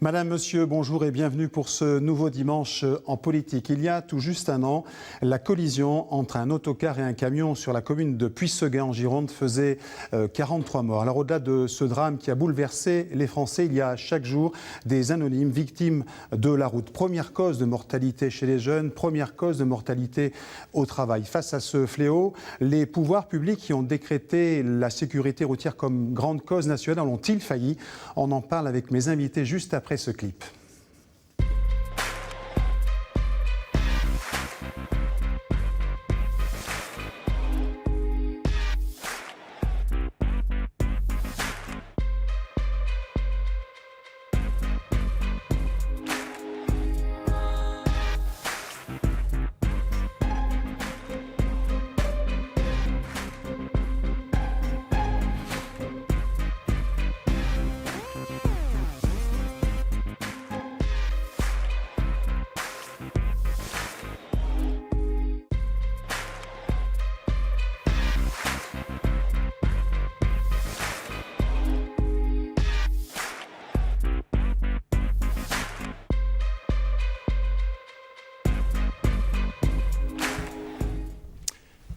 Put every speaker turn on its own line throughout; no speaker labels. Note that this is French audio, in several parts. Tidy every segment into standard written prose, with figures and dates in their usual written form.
Madame, Monsieur, bonjour et bienvenue pour ce nouveau dimanche en politique. Il y a tout juste un an, la collision entre un autocar et un camion sur la commune de Puisseguin en Gironde faisait 43 morts. Alors au-delà de ce drame qui a bouleversé les Français, il y a chaque jour des anonymes victimes de la route. Première cause de mortalité chez les jeunes, première cause de mortalité au travail. Face à ce fléau, les pouvoirs publics qui ont décrété la sécurité routière comme grande cause nationale ont-ils failli? On en parle avec mes invités juste après ce clip.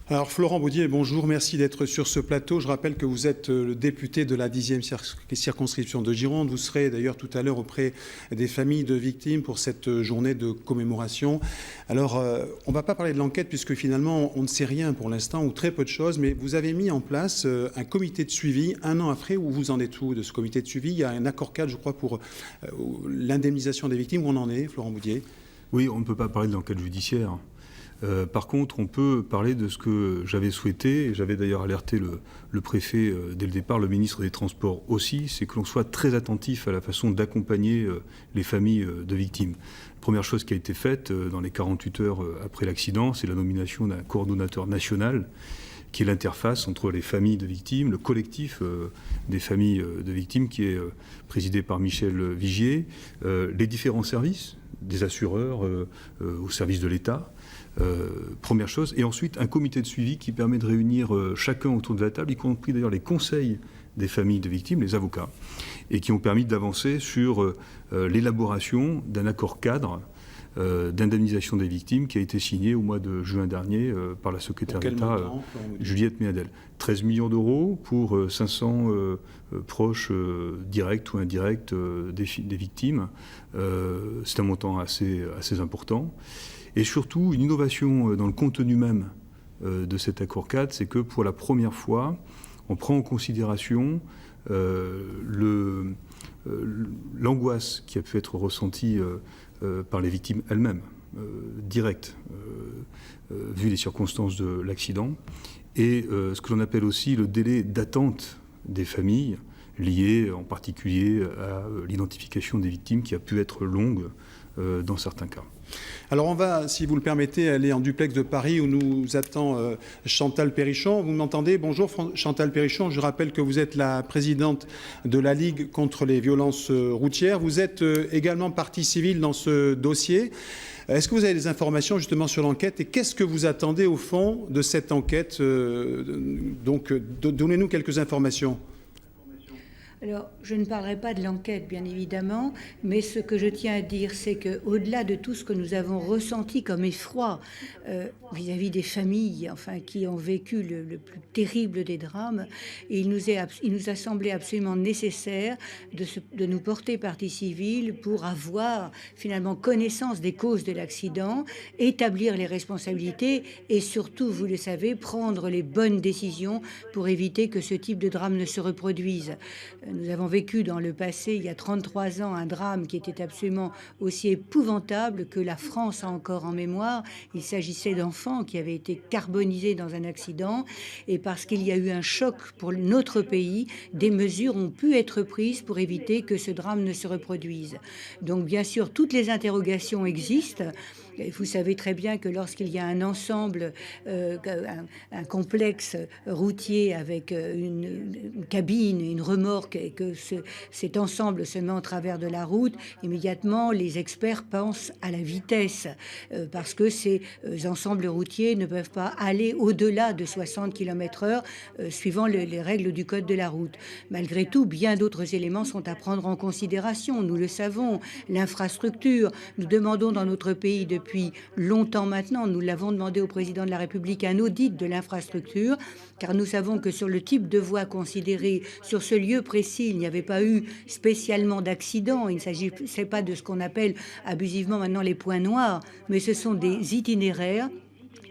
Alors Florent Baudier, bonjour, merci d'être sur ce plateau. Je rappelle que vous êtes le député de la 10e circonscription de Gironde. Vous serez d'ailleurs tout à l'heure auprès des familles de victimes pour cette journée de commémoration. Alors on ne va pas parler de l'enquête puisque finalement on ne sait rien pour l'instant ou très peu de choses, mais vous avez mis en place un comité de suivi un an après. Où vous en êtes où de ce comité de suivi? Il y a un accord cadre, je crois, pour l'indemnisation des victimes. Où on en est, Florent Baudier?
Oui, on ne peut pas parler de l'enquête judiciaire. Par contre, on peut parler de ce que j'avais souhaité, et j'avais d'ailleurs alerté le préfet dès le départ, le ministre des Transports aussi, c'est que l'on soit très attentif à la façon d'accompagner les familles de victimes. Première chose qui a été faite dans les 48 heures après l'accident, c'est la nomination d'un coordonnateur national qui est l'interface entre les familles de victimes, le collectif des familles de victimes qui est présidé par Michel Vigier, les différents services, des assureurs au service de l'État. Première chose, et ensuite un comité de suivi qui permet de réunir chacun autour de la table, y compris d'ailleurs les conseils des familles de victimes, les avocats, et qui ont permis d'avancer sur l'élaboration d'un accord cadre d'indemnisation des victimes qui a été signé au mois de juin dernier par la secrétaire d'État Juliette Méadel. 13 millions d'euros pour 500 proches directs ou indirects des victimes. C'est un montant assez important. Et surtout, une innovation dans le contenu même de cet accord cadre, c'est que pour la première fois, on prend en considération l'angoisse qui a pu être ressentie par les victimes elles-mêmes, directes, vu les circonstances de l'accident, et ce que l'on appelle aussi le délai d'attente des familles, lié en particulier à l'identification des victimes qui a pu être longue dans certains cas.
Alors on va, si vous le permettez, aller en duplex de Paris où nous attend Chantal Perrichon. Vous m'entendez? Bonjour Chantal Perrichon, je rappelle que vous êtes la présidente de la Ligue contre les violences routières. Vous êtes également partie civile dans ce dossier. Est-ce que vous avez des informations justement sur l'enquête et qu'est-ce que vous attendez au fond de cette enquête? Donc donnez-nous quelques informations.
Alors, je ne parlerai pas de l'enquête, bien évidemment, mais ce que je tiens à dire, c'est qu'au-delà de tout ce que nous avons ressenti comme effroi vis-à-vis des familles, enfin, qui ont vécu le plus terrible des drames, il nous a semblé absolument nécessaire de nous porter partie civile pour avoir finalement connaissance des causes de l'accident, établir les responsabilités et surtout, vous le savez, prendre les bonnes décisions pour éviter que ce type de drame ne se reproduise. Nous avons vécu dans le passé, il y a 33 ans, un drame qui était absolument aussi épouvantable que la France a encore en mémoire. Il s'agissait d'enfants qui avaient été carbonisés dans un accident. Et parce qu'il y a eu un choc pour notre pays, des mesures ont pu être prises pour éviter que ce drame ne se reproduise. Donc, bien sûr, toutes les interrogations existent. Vous savez très bien que lorsqu'il y a un ensemble, un complexe routier avec une cabine, une remorque et que cet ensemble se met en travers de la route, immédiatement les experts pensent à la vitesse parce que ces ensembles routiers ne peuvent pas aller au-delà de 60 km/h suivant les règles du code de la route. Malgré tout, bien d'autres éléments sont à prendre en considération. Nous le savons, l'infrastructure. Nous demandons dans notre pays depuis longtemps maintenant, nous l'avons demandé au président de la République, un audit de l'infrastructure, car nous savons que sur le type de voie considérée, sur ce lieu précis, il n'y avait pas eu spécialement d'accident. Il ne s'agissait pas de ce qu'on appelle abusivement maintenant les points noirs, mais ce sont des itinéraires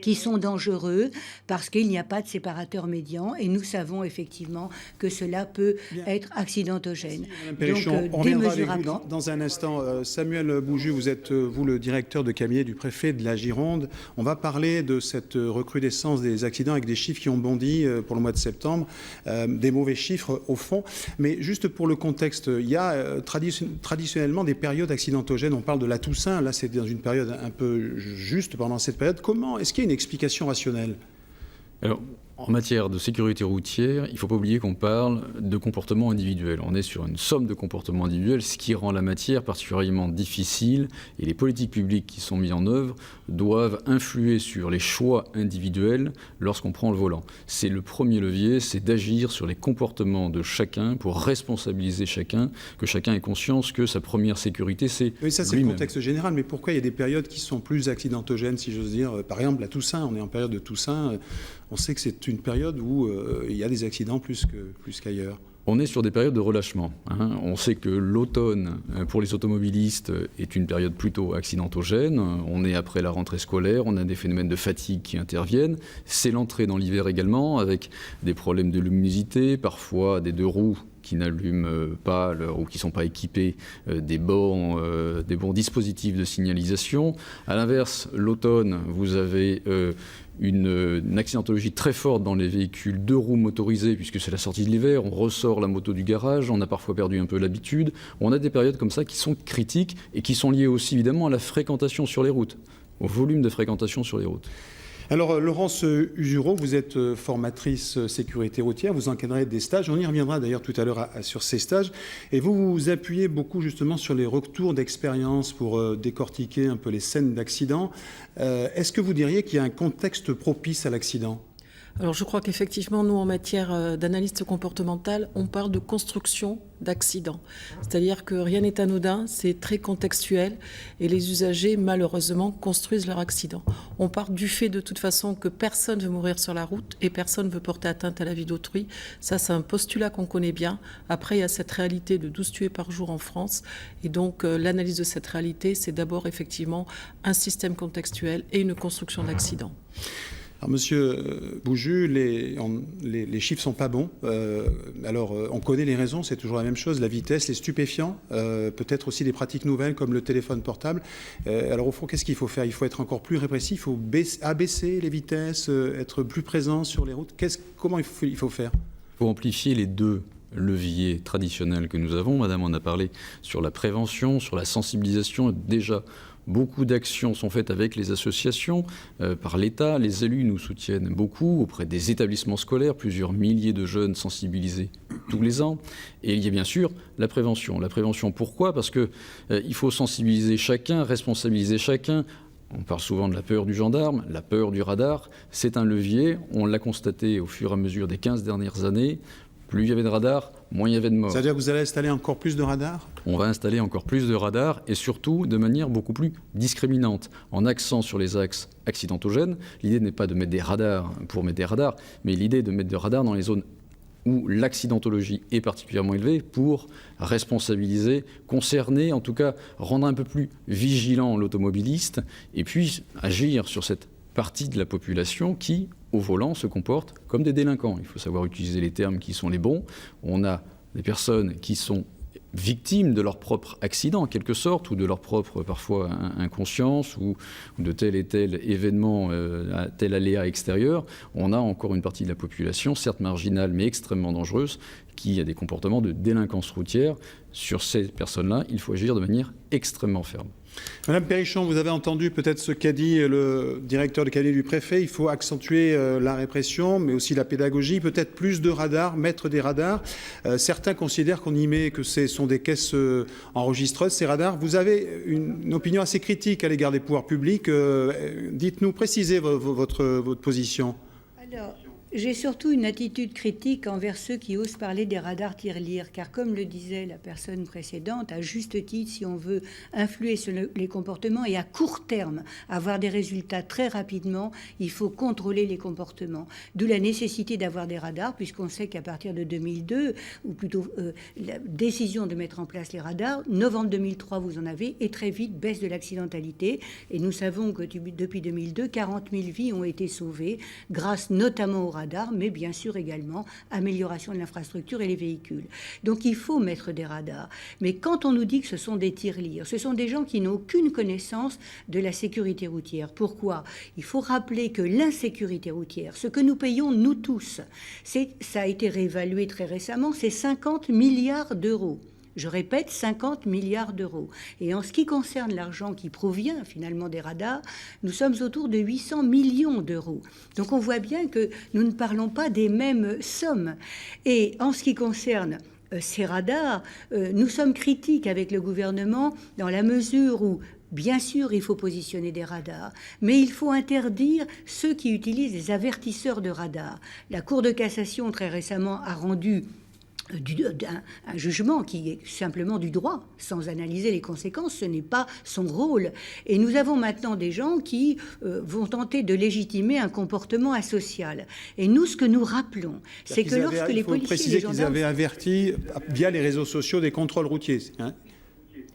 qui sont dangereux parce qu'il n'y a pas de séparateur médian et nous savons effectivement que cela peut être accidentogène.
Donc, on reviendra avec vous dans un instant. Samuel Bouju, vous êtes vous le directeur de cabinet du préfet de la Gironde. On va parler de cette recrudescence des accidents avec des chiffres qui ont bondi pour le mois de septembre, des mauvais chiffres au fond. Mais juste pour le contexte, il y a traditionnellement des périodes accidentogènes. On parle de la Toussaint, là c'est dans une période un peu juste pendant cette période. Comment est-ce qu'il y a une explication rationnelle?
Alors, en matière de sécurité routière, il ne faut pas oublier qu'on parle de comportement individuel. On est sur une somme de comportements individuels, ce qui rend la matière particulièrement difficile. Et les politiques publiques qui sont mises en œuvre doivent influer sur les choix individuels lorsqu'on prend le volant. C'est le premier levier, c'est d'agir sur les comportements de chacun pour responsabiliser chacun, que chacun ait conscience que sa première sécurité, c'est lui-même.
Oui, ça c'est le contexte général, mais pourquoi il y a des périodes qui sont plus accidentogènes, si j'ose dire? Par exemple, la Toussaint, on est en période de Toussaint, on sait que c'est une période où il y a des accidents plus qu'ailleurs.
On est sur des périodes de relâchement. On sait que l'automne, pour les automobilistes, est une période plutôt accidentogène. On est après la rentrée scolaire, on a des phénomènes de fatigue qui interviennent. C'est l'entrée dans l'hiver également, avec des problèmes de luminosité, parfois des deux roues qui n'allument pas ou qui ne sont pas équipés des bons dispositifs de signalisation. À l'inverse, l'automne, vous avez une accidentologie très forte dans les véhicules deux roues motorisés, puisque c'est la sortie de l'hiver, on ressort la moto du garage, on a parfois perdu un peu l'habitude. On a des périodes comme ça qui sont critiques et qui sont liées aussi évidemment à la fréquentation sur les routes, au volume de fréquentation sur les routes.
Alors, Laurence Usureau, vous êtes formatrice sécurité routière, vous encadrez des stages, on y reviendra d'ailleurs tout à l'heure sur ces stages, et vous vous appuyez beaucoup justement sur les retours d'expérience pour décortiquer un peu les scènes d'accident. Est-ce que vous diriez qu'il y a un contexte propice à l'accident ?
Alors je crois qu'effectivement, nous, en matière d'analyste comportementale, on parle de construction d'accidents. C'est-à-dire que rien n'est anodin, c'est très contextuel et les usagers, malheureusement, construisent leur accident. On part du fait de toute façon que personne ne veut mourir sur la route et personne ne veut porter atteinte à la vie d'autrui. Ça, c'est un postulat qu'on connaît bien. Après, il y a cette réalité de 12 tués par jour en France. Et donc, l'analyse de cette réalité, c'est d'abord effectivement un système contextuel et une construction d'accidents.
Alors, Monsieur Bouju, les chiffres sont pas bons. On connaît les raisons, c'est toujours la même chose, la vitesse, les stupéfiants, peut-être aussi des pratiques nouvelles comme le téléphone portable. Alors au fond, qu'est-ce qu'il faut faire? Il faut être encore plus répressif, il faut abaisser les vitesses, être plus présent sur les routes. Comment il faut faire?
Il faut amplifier les deux leviers traditionnels que nous avons. Madame en a parlé sur la prévention, sur la sensibilisation. Déjà, beaucoup d'actions sont faites avec les associations, par l'État. Les élus nous soutiennent beaucoup auprès des établissements scolaires, plusieurs milliers de jeunes sensibilisés tous les ans. Et il y a bien sûr la prévention. La prévention, pourquoi? Parce qu'il faut sensibiliser chacun, responsabiliser chacun. On parle souvent de la peur du gendarme, la peur du radar. C'est un levier, on l'a constaté au fur et à mesure des 15 dernières années. Plus il y avait de radars, moins il y avait de morts.
C'est-à-dire que vous allez installer encore plus de radars?
On va installer encore plus de radars et surtout de manière beaucoup plus discriminante, en accent sur les axes accidentogènes. L'idée n'est pas de mettre des radars pour mettre des radars, mais l'idée est de mettre des radars dans les zones où l'accidentologie est particulièrement élevée pour responsabiliser, concerner, en tout cas rendre un peu plus vigilant l'automobiliste et puis agir sur cette partie de la population qui, au volant, se comportent comme des délinquants. Il faut savoir utiliser les termes qui sont les bons. On a des personnes qui sont victimes de leur propre accident, en quelque sorte, ou de leur propre, parfois, inconscience, ou de tel et tel événement, tel aléa extérieur. On a encore une partie de la population, certes marginale, mais extrêmement dangereuse, qui a des comportements de délinquance routière. Sur ces personnes-là, il faut agir de manière extrêmement ferme.
Madame Perrichon, vous avez entendu peut-être ce qu'a dit le directeur de cabinet du préfet. Il faut accentuer la répression, mais aussi la pédagogie, peut-être plus de radars, mettre des radars. Certains considèrent qu'on y met, que ce sont des caisses enregistreuses, ces radars. Vous avez une opinion assez critique à l'égard des pouvoirs publics. Dites-nous, précisez votre position.
Alors, j'ai surtout une attitude critique envers ceux qui osent parler des radars tirelire, car comme le disait la personne précédente, à juste titre, si on veut influer sur les comportements et à court terme avoir des résultats très rapidement, il faut contrôler les comportements. D'où la nécessité d'avoir des radars, puisqu'on sait qu'à partir de 2002, ou plutôt la décision de mettre en place les radars, novembre 2003 vous en avez, et très vite baisse de l'accidentalité. Et nous savons que depuis 2002, 40 000 vies ont été sauvées, grâce notamment aux radars, mais bien sûr également amélioration de l'infrastructure et les véhicules. Donc il faut mettre des radars. Mais quand on nous dit que ce sont des tirelires, ce sont des gens qui n'ont aucune connaissance de la sécurité routière. Pourquoi ? Il faut rappeler que l'insécurité routière, ce que nous payons nous tous, ça a été réévalué très récemment, c'est 50 milliards d'euros. Je répète, 50 milliards d'euros. Et en ce qui concerne l'argent qui provient finalement des radars, nous sommes autour de 800 millions d'euros. Donc on voit bien que nous ne parlons pas des mêmes sommes. Et en ce qui concerne ces radars, nous sommes critiques avec le gouvernement dans la mesure où, bien sûr, il faut positionner des radars, mais il faut interdire ceux qui utilisent des avertisseurs de radars. La Cour de cassation, très récemment, a rendu un jugement qui est simplement du droit, sans analyser les conséquences, ce n'est pas son rôle. Et nous avons maintenant des gens qui vont tenter de légitimer un comportement asocial. Et nous, ce que nous rappelons, c'est que lorsque les policiers... Il faut
préciser qu'ils avaient averti, via les réseaux sociaux, des contrôles routiers. Hein ?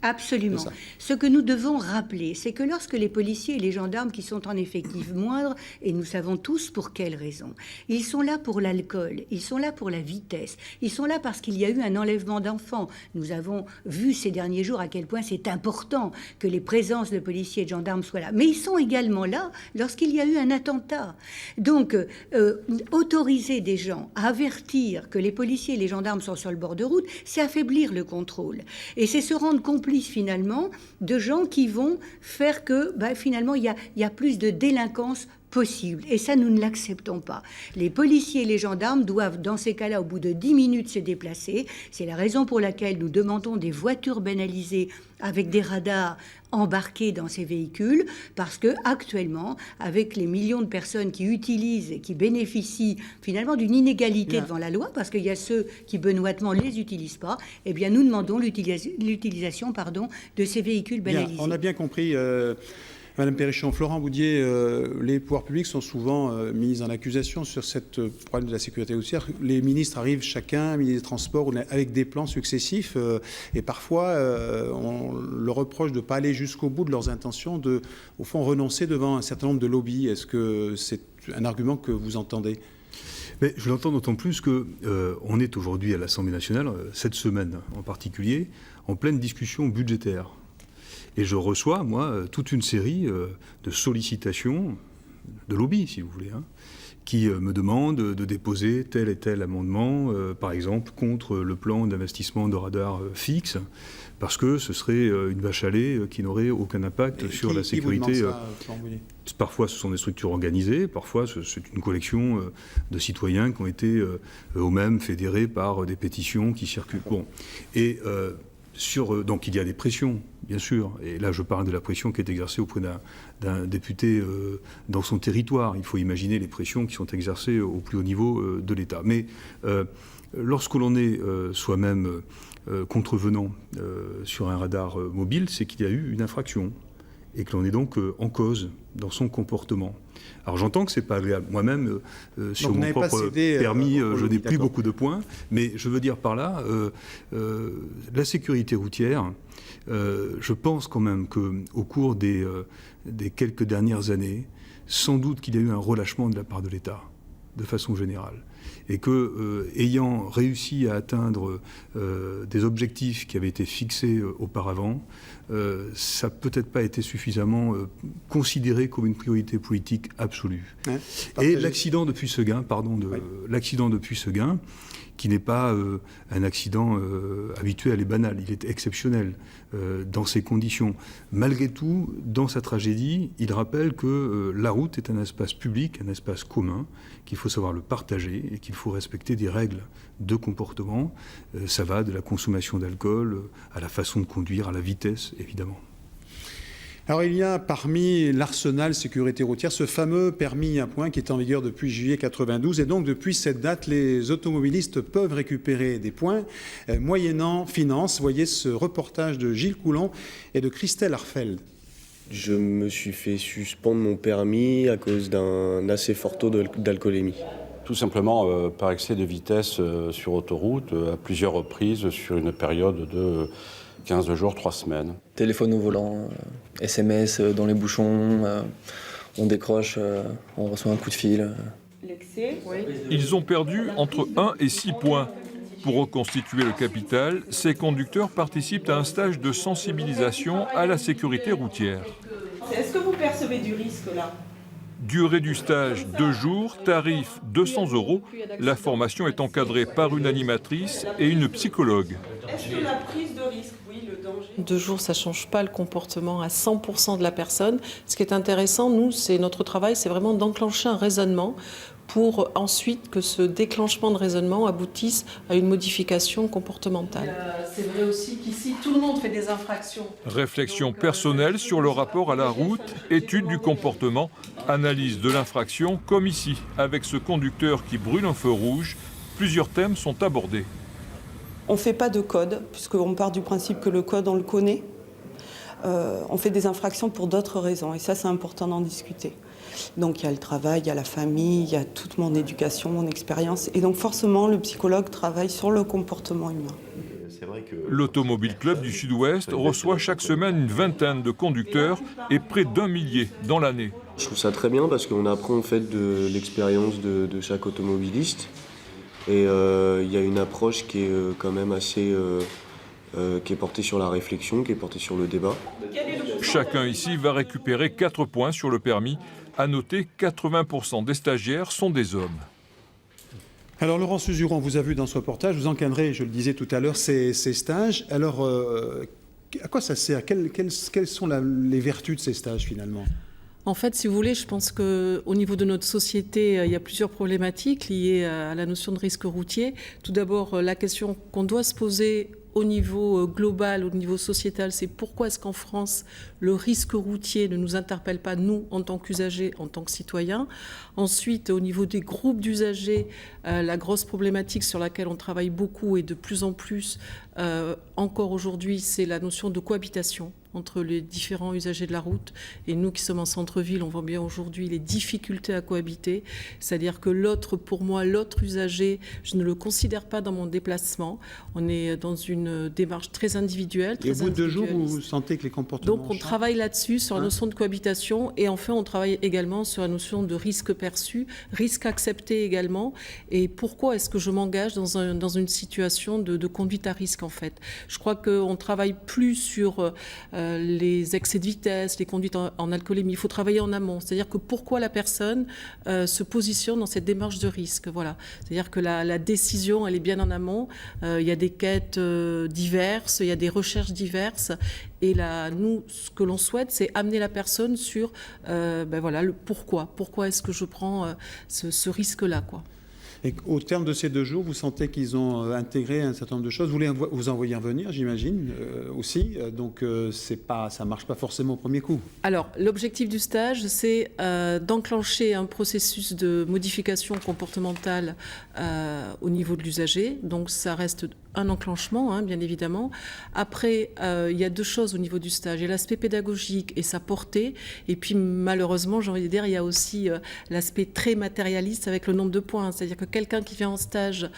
Absolument. Ce que nous devons rappeler, c'est que lorsque les policiers et les gendarmes qui sont en effectif moindre, et nous savons tous pour quelles raisons, ils sont là pour l'alcool, ils sont là pour la vitesse, ils sont là parce qu'il y a eu un enlèvement d'enfants. Nous avons vu ces derniers jours à quel point c'est important que les présences de policiers et de gendarmes soient là. Mais ils sont également là lorsqu'il y a eu un attentat. Donc, autoriser des gens à avertir que les policiers et les gendarmes sont sur le bord de route, c'est affaiblir le contrôle. Et c'est se rendre complice finalement de gens qui vont faire que finalement il y a plus de délinquance possible. Et ça, nous ne l'acceptons pas. Les policiers et les gendarmes doivent, dans ces cas-là, au bout de 10 minutes, se déplacer. C'est la raison pour laquelle nous demandons des voitures banalisées avec des radars embarqués dans ces véhicules, parce que actuellement, avec les millions de personnes qui utilisent et qui bénéficient finalement d'une inégalité devant la loi, parce qu'il y a ceux qui benoîtement ne les utilisent pas, eh bien nous demandons l'utilisation de ces véhicules banalisés.
Bien, on a bien compris... Madame Perrichon, Florent Boudier, les pouvoirs publics sont souvent mis en accusation sur cette problème de la sécurité routière. Les ministres arrivent chacun, ministre des Transports, avec des plans successifs et parfois on leur reproche de ne pas aller jusqu'au bout de leurs intentions, de, au fond, renoncer devant un certain nombre de lobbies. Est-ce que c'est un argument que vous entendez ?
Mais je l'entends d'autant plus qu'on est aujourd'hui à l'Assemblée nationale, cette semaine en particulier, en pleine discussion budgétaire. Et je reçois, moi, toute une série de sollicitations, de lobbies, si vous voulez, qui me demandent de déposer tel et tel amendement, par exemple, contre le plan d'investissement de radars fixe, parce que ce serait une vache à lait qui n'aurait aucun impact sur la sécurité.
Qui vous demande ça,
parfois, ce sont des structures organisées, parfois, c'est une collection de citoyens qui ont été eux-mêmes fédérés par des pétitions qui circulent. Bon. Et... donc il y a des pressions, bien sûr, et là je parle de la pression qui est exercée auprès d'un député dans son territoire. Il faut imaginer les pressions qui sont exercées au plus haut niveau de l'État. Mais lorsque l'on est soi-même contrevenant sur un radar mobile, c'est qu'il y a eu une infraction et que l'on est donc en cause dans son comportement. Alors j'entends que c'est pas agréable. Moi-même, sur mon propre permis, je n'ai plus beaucoup de points, mais je veux dire par là, la sécurité routière, je pense quand même qu'au cours des quelques dernières années, sans doute qu'il y a eu un relâchement de la part de l'État, de façon générale. Et ayant réussi à atteindre des objectifs qui avaient été fixés auparavant, ça n'a peut-être pas été suffisamment considéré comme une priorité politique absolue. Et l'accident de Puisseguin, qui n'est pas un accident habituel et banal, il est exceptionnel dans ces conditions. Malgré tout, dans sa tragédie, il rappelle que la route est un espace public, un espace commun, qu'il faut savoir le partager et qu'il faut respecter des règles de comportement. Ça va de la consommation d'alcool à la façon de conduire, à la vitesse, évidemment.
Alors il y a parmi l'arsenal sécurité routière ce fameux permis à points qui est en vigueur depuis juillet 92 et donc depuis cette date les automobilistes peuvent récupérer des points moyennant finance. Voyez ce reportage de Gilles Coulon et de Christelle Arfeld.
Je me suis fait suspendre mon permis à cause d'un assez fort taux d'alcoolémie.
Tout simplement par excès de vitesse sur autoroute à plusieurs reprises sur une période de 15 jours, 3 semaines.
Téléphone au volant, SMS dans les bouchons, on décroche, on reçoit un coup de fil.
Ils ont perdu entre 1 et 6 points. Pour reconstituer le capital, ces conducteurs participent à un stage de sensibilisation à la sécurité routière.
Est-ce que vous percevez du risque là ?
Durée du stage 2 jours, tarif 200 €. La formation est encadrée par une animatrice et une psychologue.
Est-ce que la prise de risque, oui, le danger...
2 jours, ça ne change pas le comportement à 100% de la personne. Ce qui est intéressant, nous, c'est notre travail, c'est vraiment d'enclencher un raisonnement pour ensuite que ce déclenchement de raisonnement aboutisse à une modification comportementale.
C'est vrai aussi qu'ici, tout le monde fait des infractions.
Réflexion personnelle sur le rapport à la route, étude du comportement, analyse de l'infraction, comme ici, avec ce conducteur qui brûle un feu rouge. Plusieurs thèmes sont abordés.
On ne fait pas de code, puisqu'on part du principe que le code, on le connaît. On fait des infractions pour d'autres raisons, et ça, c'est important d'en discuter. Donc il y a le travail, il y a la famille, il y a toute mon éducation, mon expérience. Et donc forcément, le psychologue travaille sur le comportement humain.
L'Automobile Club du Sud-Ouest reçoit chaque semaine une vingtaine de conducteurs et près d'1 millier dans l'année.
Je trouve ça très bien parce qu'on apprend en fait de l'expérience de chaque automobiliste. Et il y a une approche qui est quand même assez... qui est portée sur la réflexion, qui est portée sur le débat.
Chacun ici va récupérer 4 points sur le permis. À noter, 80% des stagiaires sont des hommes.
Alors Laurent Suzuran, vous a vu dans ce reportage, vous encadrez, je le disais tout à l'heure, ces stages. Alors à quoi ça sert ? Quelles sont les vertus de ces stages finalement ?
En fait, si vous voulez, je pense qu'au niveau de notre société, il y a plusieurs problématiques liées à la notion de risque routier. Tout d'abord, la question qu'on doit se poser au niveau global, au niveau sociétal, c'est pourquoi est-ce qu'en France, le risque routier ne nous interpelle pas, nous, en tant qu'usagers, en tant que citoyens. Ensuite, au niveau des groupes d'usagers, la grosse problématique sur laquelle on travaille beaucoup et de plus en plus encore aujourd'hui, c'est la notion de cohabitation entre les différents usagers de la route. Et nous qui sommes en centre-ville, on voit bien aujourd'hui les difficultés à cohabiter. C'est-à-dire que l'autre, pour moi, l'autre usager, je ne le considère pas dans mon déplacement. On est dans une démarche très individuelle.
Et au bout de 2 jours, vous sentez que les comportements
Donc on travaille là-dessus, sur la notion de cohabitation. Et enfin, on travaille également sur la notion de risque perçu, risque accepté également. Et pourquoi est-ce que je m'engage dans une situation de conduite à risque, en fait ? Je crois qu'on ne travaille plus sur les excès de vitesse, les conduites en alcoolémie. Il faut travailler en amont. C'est-à-dire que pourquoi la personne se positionne dans cette démarche de risque. Voilà. C'est-à-dire que la décision, elle est bien en amont. Il y a des quêtes diverses, il y a des recherches diverses. Et là, nous, ce que l'on souhaite, c'est amener la personne sur le pourquoi. Pourquoi est-ce que je prends ce risque-là, quoi.
Et au terme de ces 2 jours, vous sentez qu'ils ont intégré un certain nombre de choses. Vous voulez vous en voyez revenir, j'imagine, aussi. Donc, ça ne marche pas forcément au premier coup.
Alors, l'objectif du stage, c'est d'enclencher un processus de modification comportementale au niveau de l'usager. Donc, ça reste un enclenchement, bien évidemment. Après, il y a 2 choses au niveau du stage. Il y a l'aspect pédagogique et sa portée. Et puis, malheureusement, j'ai envie de dire, il y a aussi l'aspect très matérialiste avec le nombre de points. C'est-à-dire que quelqu'un qui vient en stage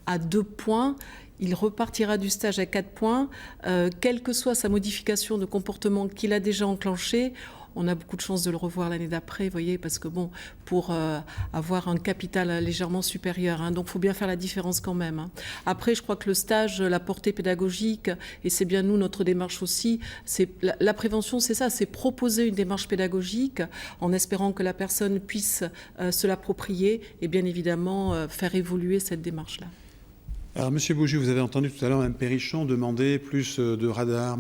à 2 points, il repartira du stage à 4 points. Quelle que soit sa modification de comportement qu'il a déjà enclenchée, on a beaucoup de chances de le revoir l'année d'après, vous voyez, parce que pour avoir un capital légèrement supérieur, donc il faut bien faire la différence quand même. Après, je crois que le stage, la portée pédagogique, et c'est bien nous, notre démarche aussi, c'est la prévention, c'est ça, c'est proposer une démarche pédagogique en espérant que la personne puisse se l'approprier et bien évidemment faire évoluer cette démarche-là.
Alors, Monsieur Bouju, vous avez entendu tout à l'heure Mme Perrichon demander plus de radars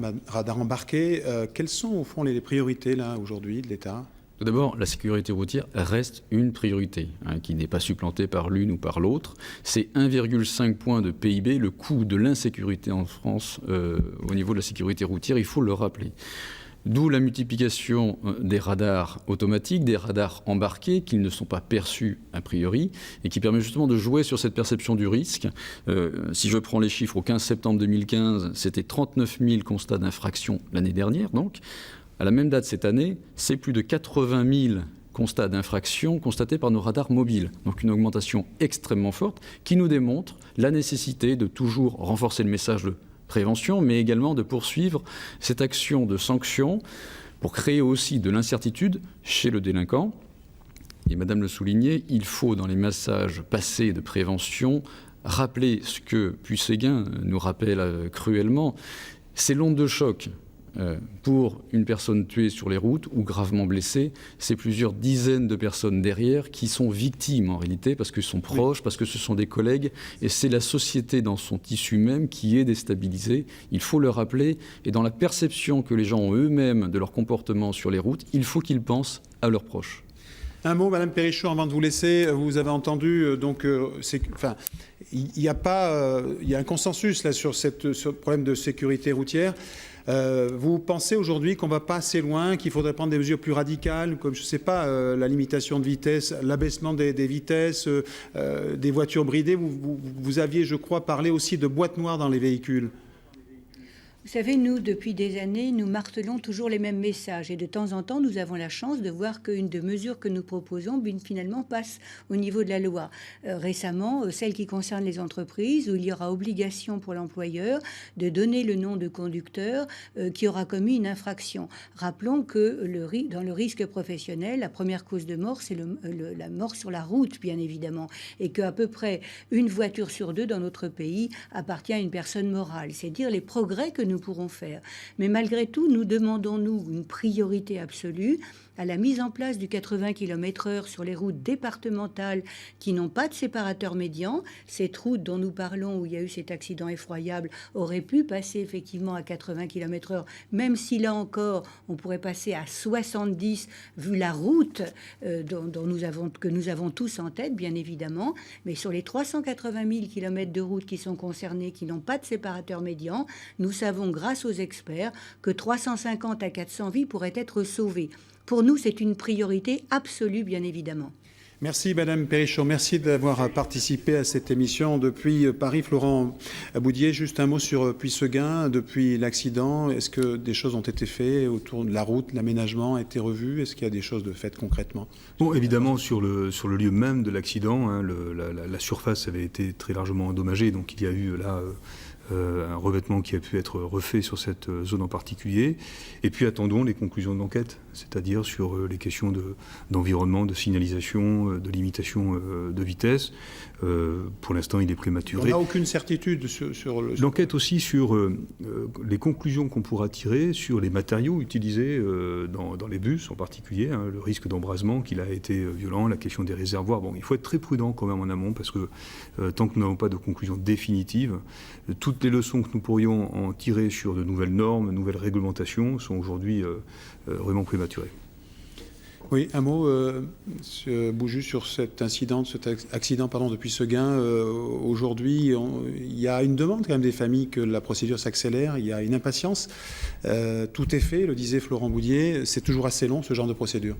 embarqués. Quelles sont, au fond, les priorités, là, aujourd'hui, de l'État ?
Tout d'abord, la sécurité routière reste une priorité, qui n'est pas supplantée par l'une ou par l'autre. C'est 1,5 point de PIB, le coût de l'insécurité en France au niveau de la sécurité routière, il faut le rappeler. D'où la multiplication des radars automatiques, des radars embarqués, qui ne sont pas perçus a priori, et qui permet justement de jouer sur cette perception du risque. Si je prends les chiffres, au 15 septembre 2015, c'était 39 000 constats d'infraction l'année dernière, donc. À la même date cette année, c'est plus de 80 000 constats d'infraction constatés par nos radars mobiles. Donc une augmentation extrêmement forte qui nous démontre la nécessité de toujours renforcer le message de prévention, mais également de poursuivre cette action de sanction pour créer aussi de l'incertitude chez le délinquant. Et Madame le soulignait, il faut dans les messages passés de prévention rappeler ce que Puy-Séguin nous rappelle cruellement, c'est l'onde de choc. Pour une personne tuée sur les routes ou gravement blessée, c'est plusieurs dizaines de personnes derrière qui sont victimes en réalité parce qu'ils sont proches, parce que ce sont des collègues et c'est la société dans son tissu même qui est déstabilisée. Il faut le rappeler et dans la perception que les gens ont eux-mêmes de leur comportement sur les routes, il faut qu'ils pensent à leurs proches.
Un mot, Madame Perrichon, avant de vous laisser. Vous avez entendu, il y a un consensus là sur ce problème de sécurité routière. Vous pensez aujourd'hui qu'on ne va pas assez loin, qu'il faudrait prendre des mesures plus radicales, comme, je ne sais pas, la limitation de vitesse, l'abaissement des vitesses, des voitures bridées. Vous aviez, je crois, parlé aussi de boîtes noires dans les véhicules.
Vous savez, nous, depuis des années, nous martelons toujours les mêmes messages. Et de temps en temps, nous avons la chance de voir qu'une des mesures que nous proposons, finalement, passe au niveau de la loi. Récemment, celle qui concerne les entreprises, où il y aura obligation pour l'employeur de donner le nom de conducteur qui aura commis une infraction. Rappelons que dans le risque professionnel, la première cause de mort, c'est la mort sur la route, bien évidemment. Et qu'à peu près une voiture sur deux dans notre pays appartient à une personne morale. C'est dire les progrès que nous pourrons faire. Mais malgré tout, nous demandons, nous, une priorité absolue à la mise en place du 80 km/h sur les routes départementales qui n'ont pas de séparateur médian. Cette route dont nous parlons, où il y a eu cet accident effroyable, aurait pu passer effectivement à 80 km/h, même si là encore, on pourrait passer à 70, vu la route que nous avons tous en tête, bien évidemment. Mais sur les 380 000 km de route qui sont concernés, qui n'ont pas de séparateur médian, nous savons, grâce aux experts, que 350 à 400 vies pourraient être sauvées. Pour nous, c'est une priorité absolue, bien évidemment.
Merci Madame Perrichon, merci d'avoir participé à cette émission. Depuis Paris, Florent Boudier, juste un mot sur Puy-Séguin. Depuis l'accident, est-ce que des choses ont été faites autour de la route, l'aménagement a été revu? Est-ce qu'il y a des choses de faites concrètement?
Bon, évidemment, sur le lieu même de l'accident, la surface avait été très largement endommagée, donc il y a eu là... un revêtement qui a pu être refait sur cette zone en particulier. Et puis attendons les conclusions de l'enquête, c'est-à-dire sur les questions d'environnement, de signalisation, de limitation de vitesse. Pour l'instant, il est prématuré.
On n'a aucune certitude sur le...
L'enquête aussi sur les conclusions qu'on pourra tirer sur les matériaux utilisés dans les bus en particulier, le risque d'embrasement qu'il a été violent, la question des réservoirs. Bon, il faut être très prudent quand même en amont parce que tant que nous n'avons pas de conclusion définitive, toutes les leçons que nous pourrions en tirer sur de nouvelles normes, nouvelles réglementations sont aujourd'hui vraiment prématurées.
Oui, un mot, M. Bouju, sur cet accident de Puy-Séguin. Aujourd'hui, il y a une demande quand même des familles que la procédure s'accélère, il y a une impatience. Tout est fait, le disait Florent Boudier, c'est toujours assez long ce genre de procédure.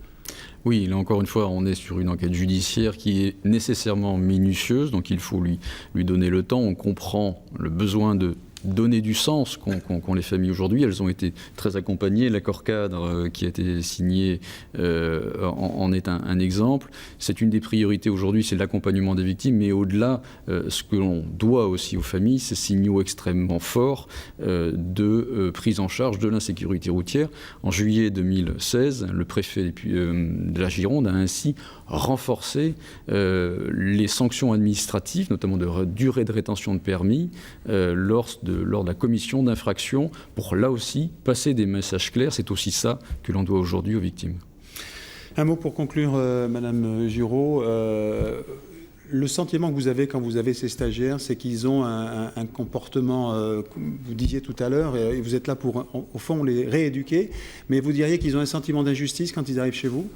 Oui, là encore une fois, on est sur une enquête judiciaire qui est nécessairement minutieuse, donc il faut lui donner le temps. On comprend le besoin de donner du sens qu'ont les familles aujourd'hui. Elles ont été très accompagnées. L'accord cadre qui a été signé en est un exemple. C'est une des priorités aujourd'hui, c'est l'accompagnement des victimes, mais au-delà, ce que l'on doit aussi aux familles, c'est signaux extrêmement forts de prise en charge de l'insécurité routière. En juillet 2016, le préfet de la Gironde a ainsi renforcé les sanctions administratives, notamment de durée de rétention de permis, lors de la commission d'infraction, pour là aussi passer des messages clairs. C'est aussi ça que l'on doit aujourd'hui aux victimes.
Un mot pour conclure, Madame Giraud. Le sentiment que vous avez quand vous avez ces stagiaires, c'est qu'ils ont un comportement, vous disiez tout à l'heure, et vous êtes là pour, au fond, les rééduquer, mais vous diriez qu'ils ont un sentiment d'injustice quand ils arrivent chez vous ?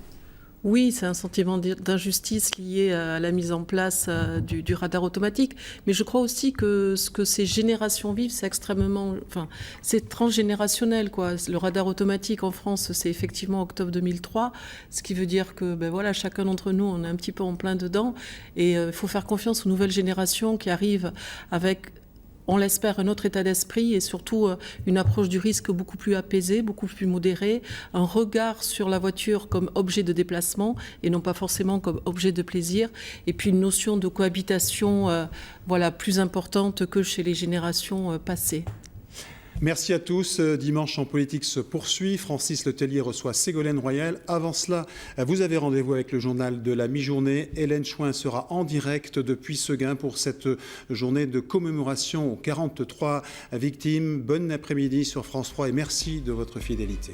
Oui, c'est un sentiment d'injustice lié à la mise en place du radar automatique. Mais je crois aussi que ce que ces générations vivent, c'est extrêmement... Enfin, c'est transgénérationnel, quoi. Le radar automatique en France, c'est effectivement octobre 2003, ce qui veut dire que, ben voilà, chacun d'entre nous, on est un petit peu en plein dedans. Et il faut faire confiance aux nouvelles générations qui arrivent avec... On l'espère, un autre état d'esprit et surtout une approche du risque beaucoup plus apaisée, beaucoup plus modérée, un regard sur la voiture comme objet de déplacement et non pas forcément comme objet de plaisir, et puis une notion de cohabitation plus importante que chez les générations passées.
Merci à tous. Dimanche en politique se poursuit. Francis Letellier reçoit Ségolène Royal. Avant cela, vous avez rendez-vous avec le journal de la mi-journée. Hélène Chouin sera en direct depuis Seguin pour cette journée de commémoration aux 43 victimes. Bon après-midi sur France 3 et merci de votre fidélité.